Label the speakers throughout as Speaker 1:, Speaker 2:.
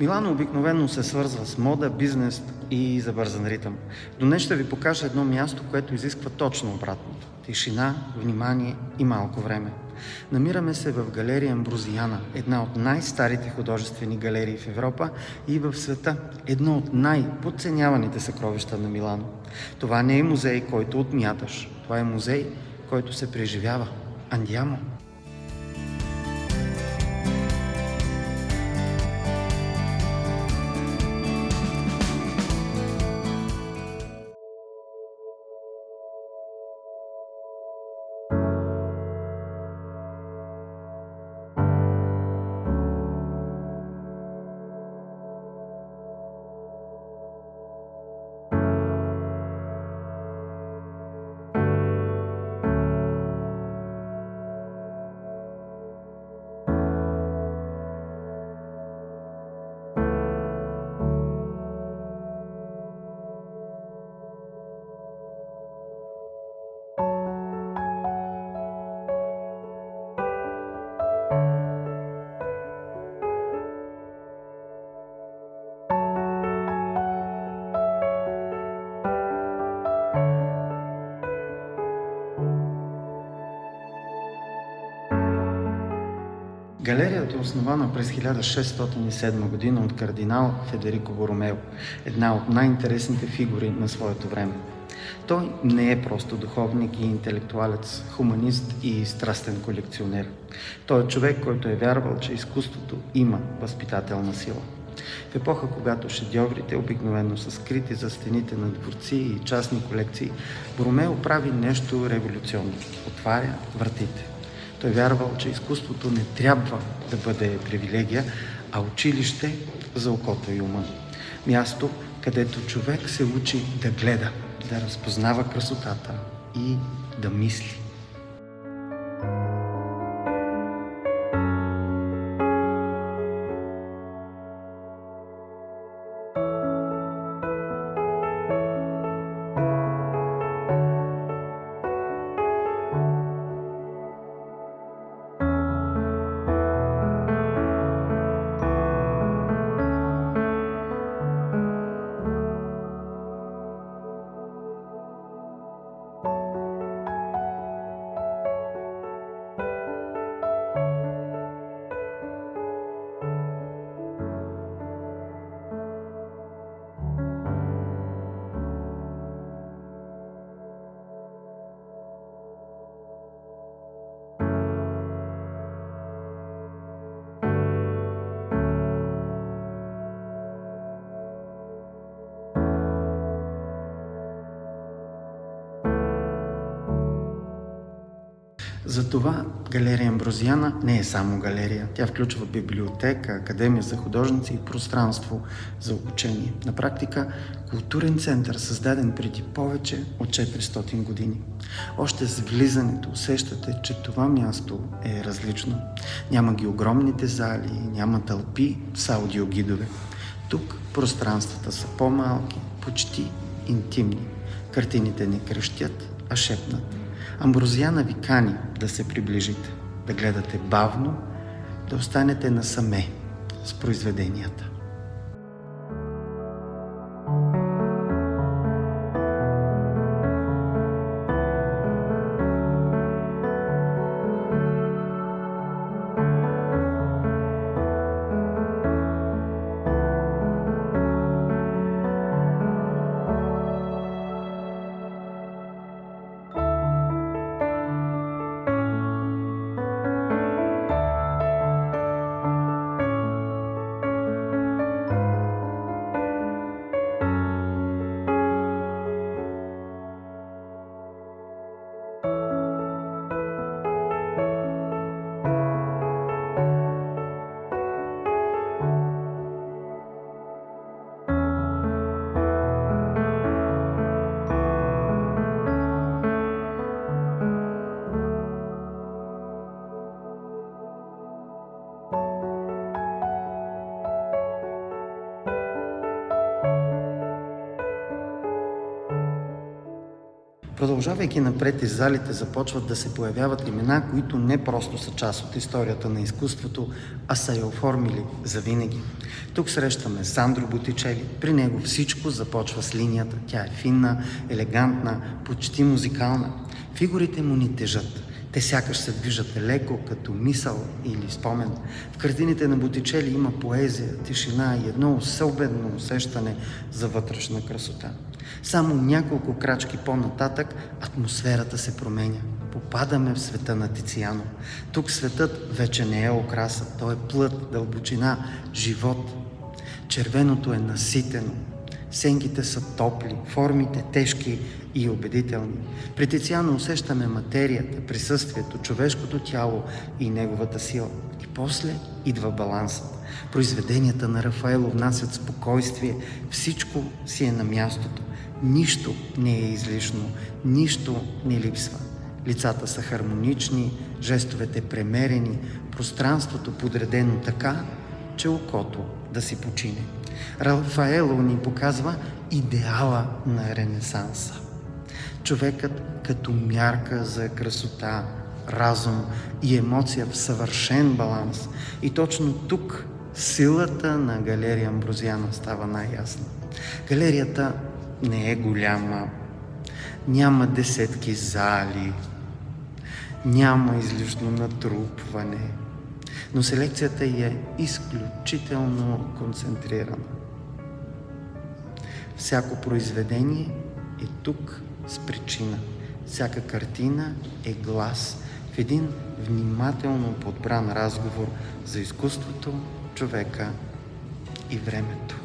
Speaker 1: Милано обикновено се свързва с мода, бизнес и забързан ритъм. Но днес ще ви покажа едно място, което изисква точно обратното. Тишина, внимание и малко време. Намираме се в галерия Амброзиана, една от най-старите художествени галерии в Европа и в света, едно от най-подценяваните съкровища на Милано. Това не е музей, който отмяташ. Това е музей, който се преживява. Андямо! Галерията е основана през 1607 година от кардинал Федерико Боромео, една от най-интересните фигури на своето време. Той не е просто духовник и интелектуалец, хуманист и страстен колекционер. Той е човек, който е вярвал, че изкуството има възпитателна сила. В епоха, когато шедьоврите обикновено са скрити за стените на дворци и частни колекции, Боромео прави нещо революционно – отваря вратите. Той вярвал, че изкуството не трябва да бъде привилегия, а училище за окото и ума. Място, където човек се учи да гледа, да разпознава красотата и да мисли. Затова галерия Амброзиана не е само галерия. Тя включва библиотека, академия за художници и пространство за обучение. На практика културен център, създаден преди повече от 400 години. Още с влизането усещате, че това място е различно. Няма ги огромните зали, няма тълпи с аудиогидове. Тук пространствата са по-малки, почти интимни. Картините не крещят, а шепнат. Амброзиана ви кани да се приближите, да гледате бавно, да останете насаме с произведенията. Продължавайки напред, из залите започват да се появяват имена, които не просто са част от историята на изкуството, а са я оформили завинаги. Тук срещаме Сандро Ботичели. При него всичко започва с линията. Тя е финна, елегантна, почти музикална. Фигурите му ни тежат. Те сякаш се движат леко, като мисъл или спомен. В картините на Ботичели има поезия, тишина и едно особено усещане за вътрешна красота. Само няколко крачки по-нататък атмосферата се променя. Попадаме в света на Тициано. Тук светът вече не е украса, той е плът, дълбочина, живот. Червеното е наситено. Сенките са топли, формите тежки и убедителни. При Тициано усещаме материята, присъствието, човешкото тяло и неговата сила. И после идва балансът. Произведенията на Рафаело внасят спокойствие, всичко си е на мястото. Нищо не е излишно, нищо не липсва. Лицата са хармонични, жестовете премерени, пространството подредено така, че окото да си почине. Рафаело ни показва идеала на Ренесанса. Човекът като мярка за красота, разум и емоция в съвършен баланс. И точно тук силата на галерия Амброзиано става най-ясна. Галерията не е голяма, няма десетки зали, няма излишно натрупване, но селекцията ѝ е изключително концентрирана. Всяко произведение е тук с причина. Всяка картина е глас в един внимателно подбран разговор за изкуството, човека и времето.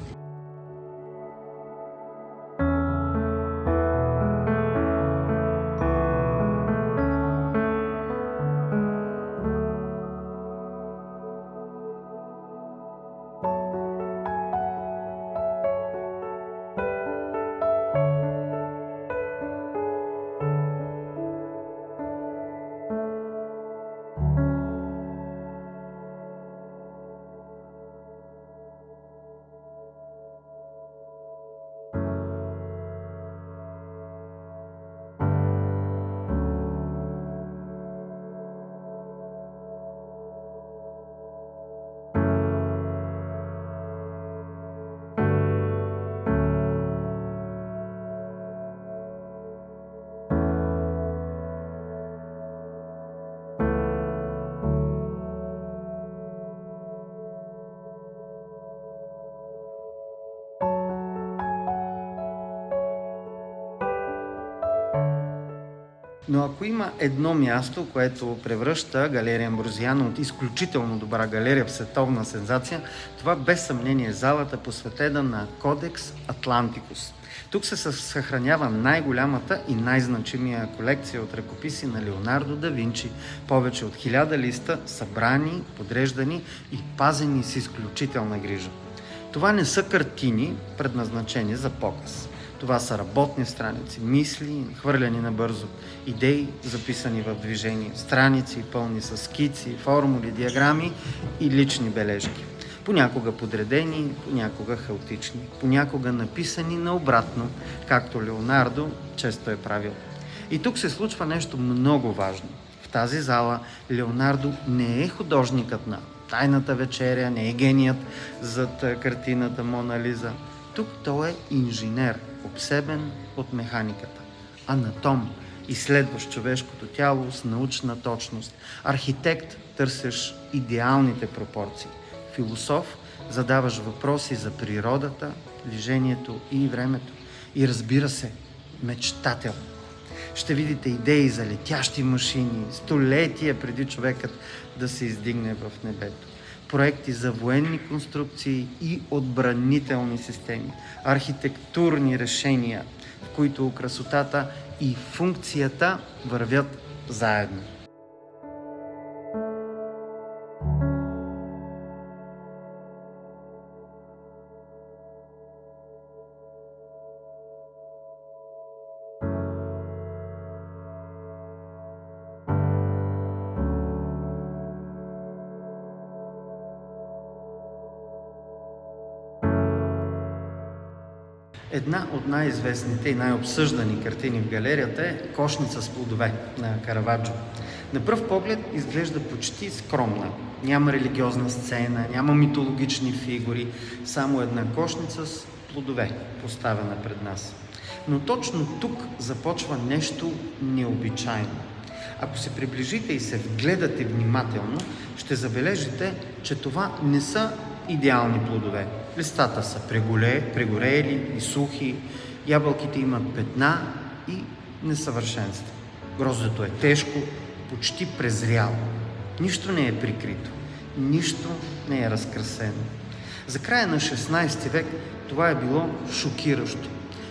Speaker 1: Но ако има едно място, което превръща галерия Амброзиано от изключително добра галерия в световна сензация, това без съмнение е залата, посветена на Кодекс Атлантикус. Тук се съхранява най-голямата и най-значимия колекция от ръкописи на Леонардо да Винчи. Повече от 1000 листа, събрани, подреждани и пазени с изключителна грижа. Това не са картини, предназначени за показ. Това са работни страници, мисли, хвърляни набързо, идеи, записани в движение, страници, пълни с скици, формули, диаграми и лични бележки. Понякога подредени, понякога хаотични, понякога написани наобратно, както Леонардо често е правил. И тук се случва нещо много важно. В тази зала Леонардо не е художникът на Тайната вечеря, не е геният зад картината Мона Лиза. Тук той е инженер, обсебен от механиката, анатом, изследващ човешкото тяло с научна точност, архитект, търсещ идеалните пропорции, философ, задаваш въпроси за природата, движението и времето. И разбира се, мечтател. Ще видите идеи за летящи машини, столетия преди човекът да се издигне в небето. Проекти за военни конструкции и отбранителни системи, архитектурни решения, в които красотата и функцията вървят заедно. Една от най-известните и най-обсъждани картини в галерията е "Кошница с плодове" на Караваджо. На пръв поглед изглежда почти скромна. Няма религиозна сцена, няма митологични фигури, само една кошница с плодове, поставена пред нас. Но точно тук започва нещо необичайно. Ако се приближите и се вгледате внимателно, ще забележите, че това не са идеални плодове. Листата са прегорели и сухи, ябълките имат петна и несъвършенства. Гроздето е тежко, почти презряло. Нищо не е прикрито, нищо не е разкрасено. За края на 16 век това е било шокиращо.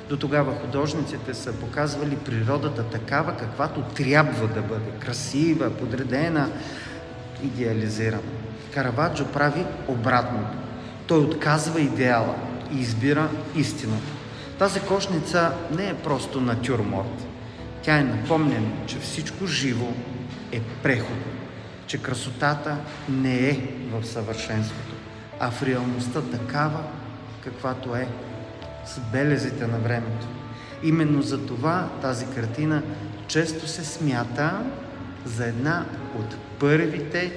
Speaker 1: До тогава художниците са показвали природата такава, каквато трябва да бъде. Красива, подредена, идеализирана. Караваджо прави обратното. Той отказва идеала и избира истината. Тази кошница не е просто натюрморт. Тя е напомняне, че всичко живо е преходно, че красотата не е в съвършенството, а в реалността такава, каквато е, с белезите на времето. Именно за това тази картина често се смята за една от първите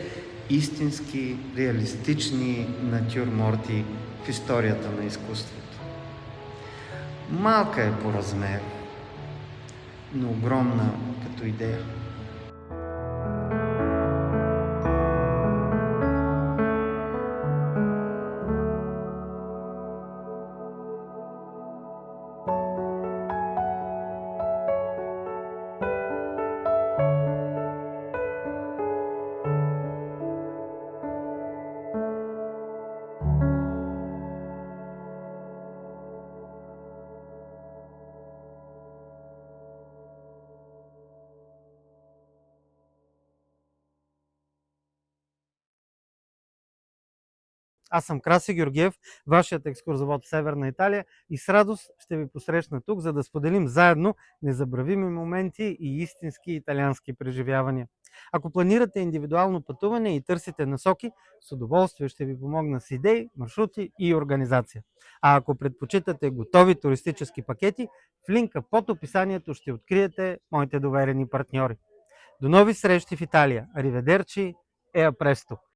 Speaker 1: истински реалистични натюрморти в историята на изкуството. Малка е по размер, но огромна като идея.
Speaker 2: Аз съм Краси Георгиев, вашият екскурзовод в Северна Италия и с радост ще ви посрещна тук, за да споделим заедно незабравими моменти и истински италиански преживявания. Ако планирате индивидуално пътуване и търсите насоки, с удоволствие ще ви помогна с идеи, маршрути и организация. А ако предпочитате готови туристически пакети, в линка под описанието ще откриете моите доверени партньори. До нови срещи в Италия! Ариведерчи! Еа престо!